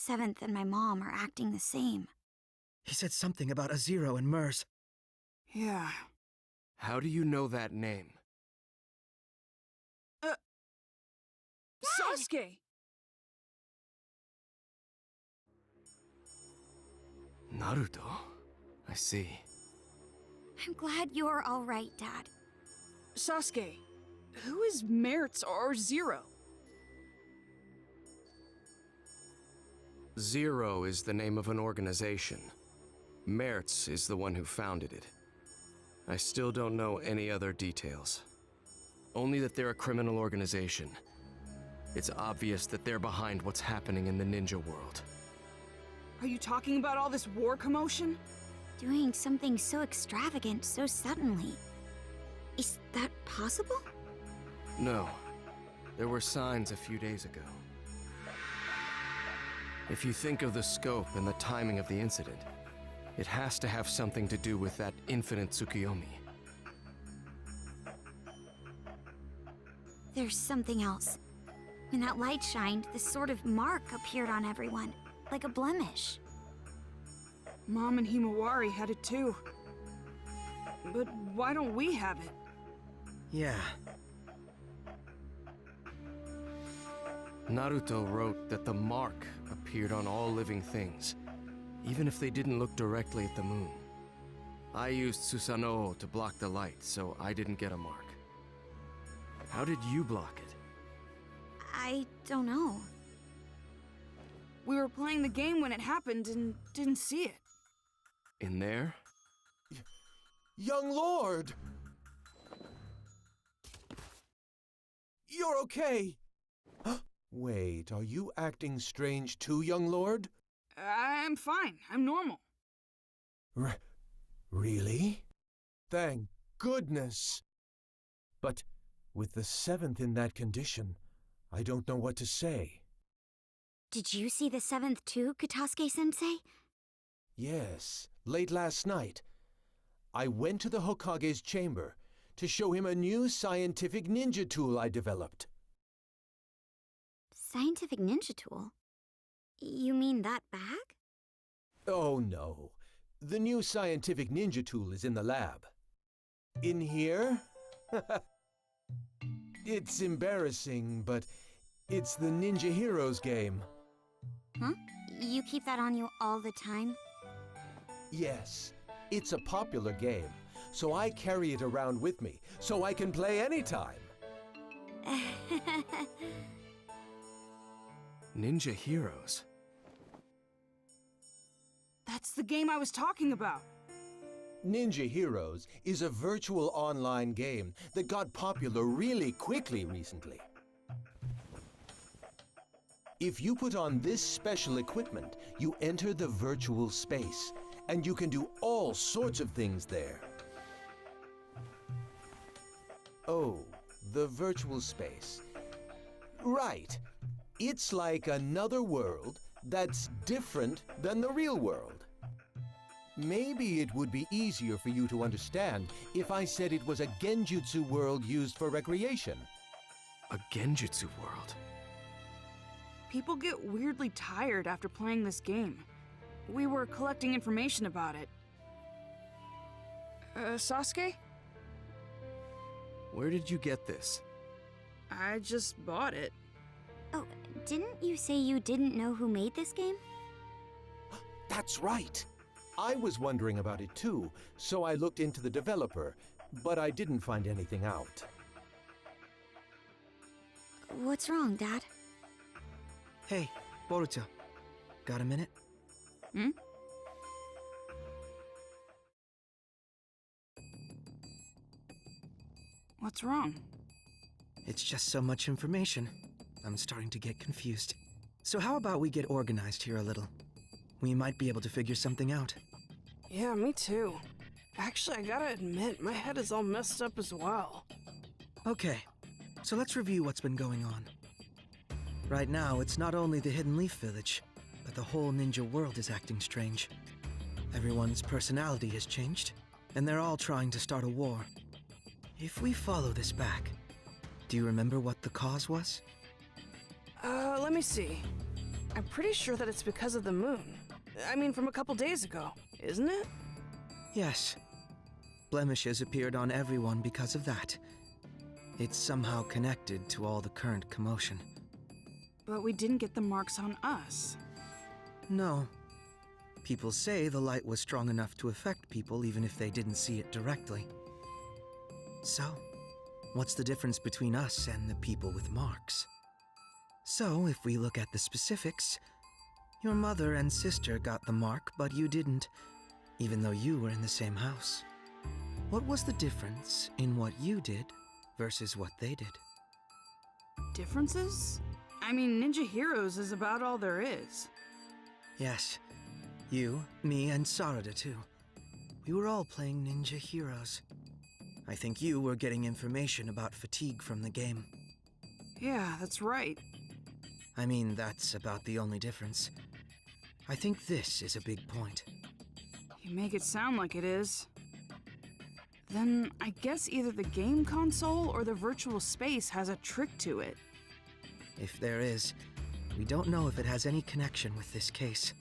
7th and my mom are acting the same. He said something about a zero and MERS. Yeah. How do you know that name? Sasuke! Naruto? I see. I'm glad you're all right, Dad. Sasuke, who is Mertz or Zero? Zero is the name of an organization. Mertz is the one who founded it. I still don't know any other details. Only that they're a criminal organization. It's obvious that they're behind what's happening in the ninja world. Are you talking about all this war commotion? Doing something so extravagant so suddenly. Is that possible? No. There were signs a few days ago. If you think of the scope and the timing of the incident, it has to have something to do with that infinite Tsukuyomi. There's something else. When that light shined, this sort of mark appeared on everyone, like a blemish. Mom and Himawari had it too. But why don't we have it? Yeah. Naruto wrote that the mark appeared on all living things, even if they didn't look directly at the moon. I used Susanoo to block the light, so I didn't get a mark. How did you block it? I don't know. We were playing the game when it happened and didn't see it. In there? Young Lord! You're okay! Wait, are you acting strange too, young Lord? I'm fine. I'm normal. Really? Thank goodness! But with the 7th in that condition, I don't know what to say. Did you see the 7th too, Katasuke-sensei? Yes, late last night. I went to the Hokage's chamber to show him a new scientific ninja tool I developed. Scientific ninja tool? You mean that bag? Oh no, the new scientific ninja tool is in the lab. In here? It's embarrassing, but it's the Ninja Heroes game. Huh? You keep that on you all the time? Yes, it's a popular game, so I carry it around with me, so I can play anytime. Ninja Heroes? That's the game I was talking about. Ninja Heroes is a virtual online game that got popular really quickly recently. If you put on this special equipment, you enter the virtual space, and you can do all sorts of things there. Oh, the virtual space. Right. It's like another world that's different than the real world. Maybe it would be easier for you to understand if I said it was a genjutsu world used for recreation. A genjutsu world? People get weirdly tired after playing this game. We were collecting information about it. Sasuke? Where did you get this? I just bought it. Oh, didn't you say you didn't know who made this game? That's right. I was wondering about it too, so I looked into the developer, but I didn't find anything out. What's wrong, Dad? Hey, Boruto. Got a minute? Hmm? What's wrong? It's just so much information. I'm starting to get confused. So how about we get organized here a little? We might be able to figure something out. Yeah, me too. Actually, I gotta admit, my head is all messed up as well. Okay, so let's review what's been going on. Right now, it's not only the Hidden Leaf Village, but the whole ninja world is acting strange. Everyone's personality has changed, and they're all trying to start a war. If we follow this back, do you remember what the cause was? Let me see. I'm pretty sure that it's because of the moon. I mean, from a couple days ago, isn't it? Yes. Blemishes appeared on everyone because of that. It's somehow connected to all the current commotion. But we didn't get the marks on us. No. People say the light was strong enough to affect people even if they didn't see it directly. So, what's the difference between us and the people with marks? So, if we look at the specifics, your mother and sister got the mark, but you didn't, even though you were in the same house. What was the difference in what you did versus what they did? Differences? I mean, Ninja Heroes is about all there is. Yes. You, me, and Sarada too. We were all playing Ninja Heroes. I think you were getting information about fatigue from the game. Yeah, that's right. I mean, that's about the only difference. I think this is a big point. You make it sound like it is. Then I guess either the game console or the virtual space has a trick to it. If there is, we don't know if it has any connection with this case.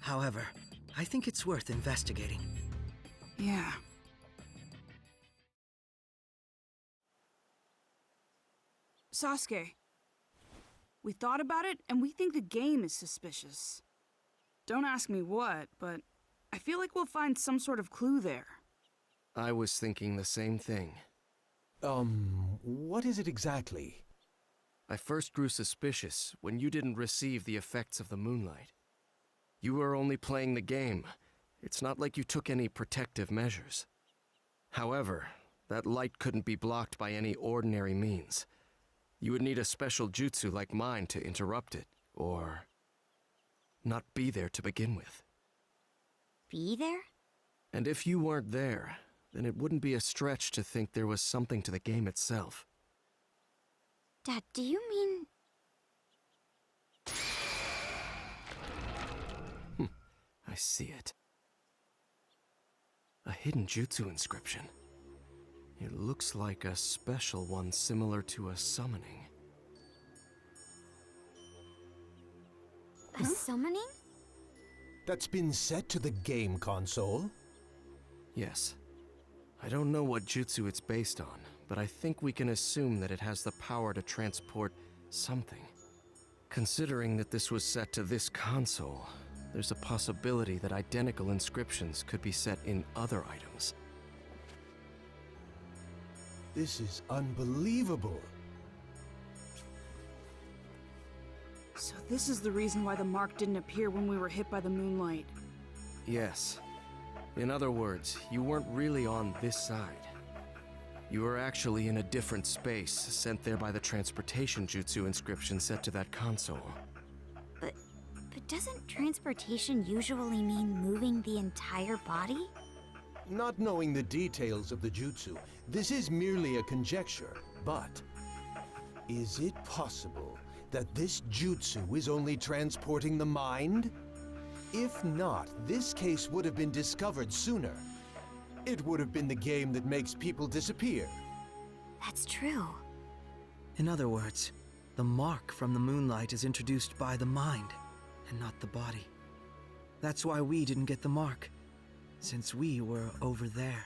However, I think it's worth investigating. Yeah. Sasuke, we thought about it and we think the game is suspicious. Don't ask me what, but I feel like we'll find some sort of clue there. I was thinking the same thing. What is it exactly? I first grew suspicious when you didn't receive the effects of the moonlight. You were only playing the game. It's not like you took any protective measures. However, that light couldn't be blocked by any ordinary means. You would need a special jutsu like mine to interrupt it, or not be there to begin with. Be there? And if you weren't there, then it wouldn't be a stretch to think there was something to the game itself. Dad, do you mean... I see it. A hidden jutsu inscription. It looks like a special one similar to a summoning. a summoning? That's been set to the game console? Yes. I don't know what jutsu it's based on, but I think we can assume that it has the power to transport something. Considering that this was set to this console, there's a possibility that identical inscriptions could be set in other items. This is unbelievable. So this is the reason why the mark didn't appear when we were hit by the moonlight. Yes. In other words, you weren't really on this side. You were actually in a different space, sent there by the transportation jutsu inscription set to that console. But doesn't transportation usually mean moving the entire body? Not knowing the details of the jutsu, this is merely a conjecture, but is it possible that this jutsu is only transporting the mind? If not, this case would have been discovered sooner. It would have been the game that makes people disappear. That's true. In other words, the mark from the moonlight is introduced by the mind, and not the body. That's why we didn't get the mark, since we were over there.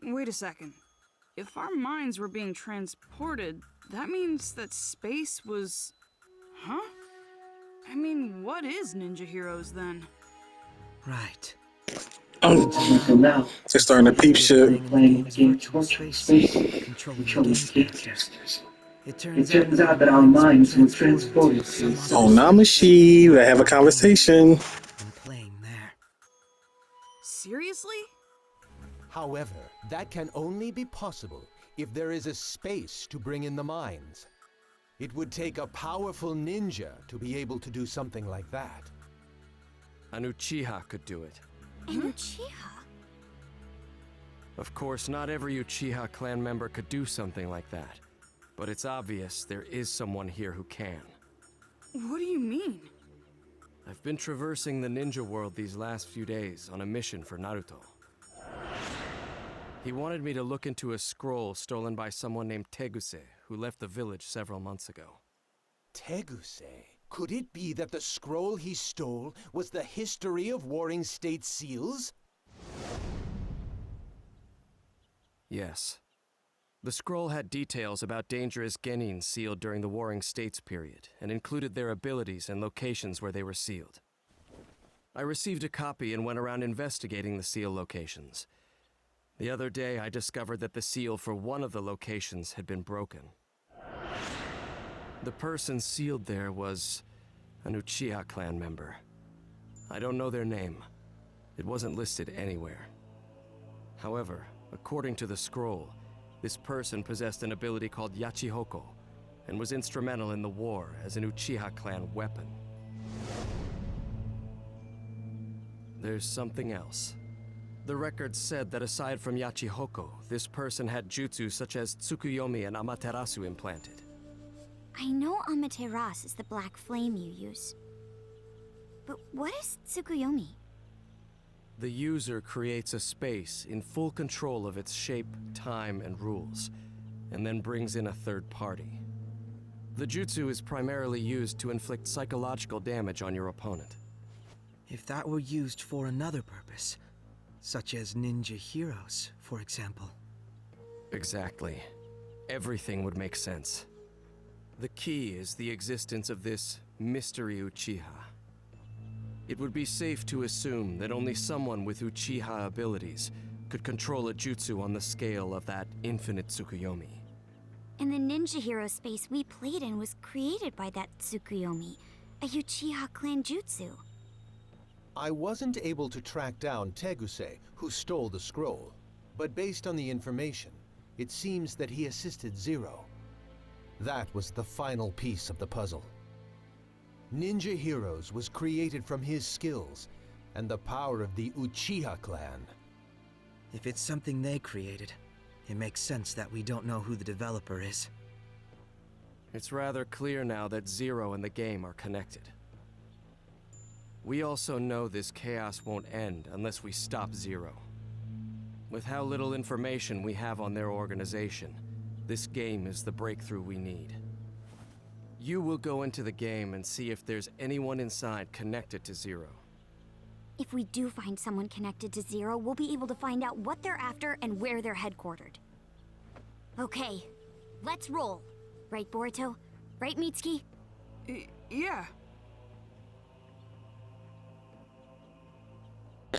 Wait a second. If our minds were being transported, that means that space was... Huh? I mean, what is Ninja Heroes then? Right. They're starting to peep shit. Playing the game virtual space, controlling the game characters. It turns out that our minds were transported to Oh, Namashi, they have a conversation. and playing there. Seriously? However, that can only be possible if there is a space to bring in the minds. It would take a powerful ninja to be able to do something like that. An Uchiha could do it. An Uchiha? Of course, not every Uchiha clan member could do something like that. But it's obvious there is someone here who can. What do you mean? I've been traversing the ninja world these last few days on a mission for Naruto. He wanted me to look into a scroll stolen by someone named Teguse, who left the village several months ago. Teguse. Could it be that the scroll he stole was the history of Warring States seals? Yes. The scroll had details about dangerous genin sealed during the Warring States period, and included their abilities and locations where they were sealed. I received a copy and went around investigating the seal locations. The other day, I discovered that the seal for one of the locations had been broken. The person sealed there was an Uchiha clan member. I don't know their name. It wasn't listed anywhere. However, according to the scroll, this person possessed an ability called Yachihoko and was instrumental in the war as an Uchiha clan weapon. There's something else. The record said that aside from Yachihoko, this person had jutsu such as Tsukuyomi and Amaterasu implanted. I know Amaterasu is the black flame you use. But what is Tsukuyomi? The user creates a space in full control of its shape, time, and rules, and then brings in a third party. The jutsu is primarily used to inflict psychological damage on your opponent. If that were used for another purpose, such as ninja heroes, for example. Exactly. Everything would make sense. The key is the existence of this mystery Uchiha. It would be safe to assume that only someone with Uchiha abilities could control a jutsu on the scale of that infinite Tsukuyomi. And the ninja hero space we played in was created by that Tsukuyomi, a Uchiha clan jutsu. I wasn't able to track down Teguse, who stole the scroll, but based on the information, it seems that he assisted Zero. That was the final piece of the puzzle. Ninja Heroes was created from his skills and the power of the Uchiha clan. If it's something they created, it makes sense that we don't know who the developer is. It's rather clear now that Zero and the game are connected. We also know this chaos won't end unless we stop Zero. With how little information we have on their organization, this game is the breakthrough we need. You will go into the game and see if there's anyone inside connected to Zero. If we do find someone connected to Zero, we'll be able to find out what they're after and where they're headquartered. Okay, let's roll. Right, Boruto? Right, Mitsuki? Yeah.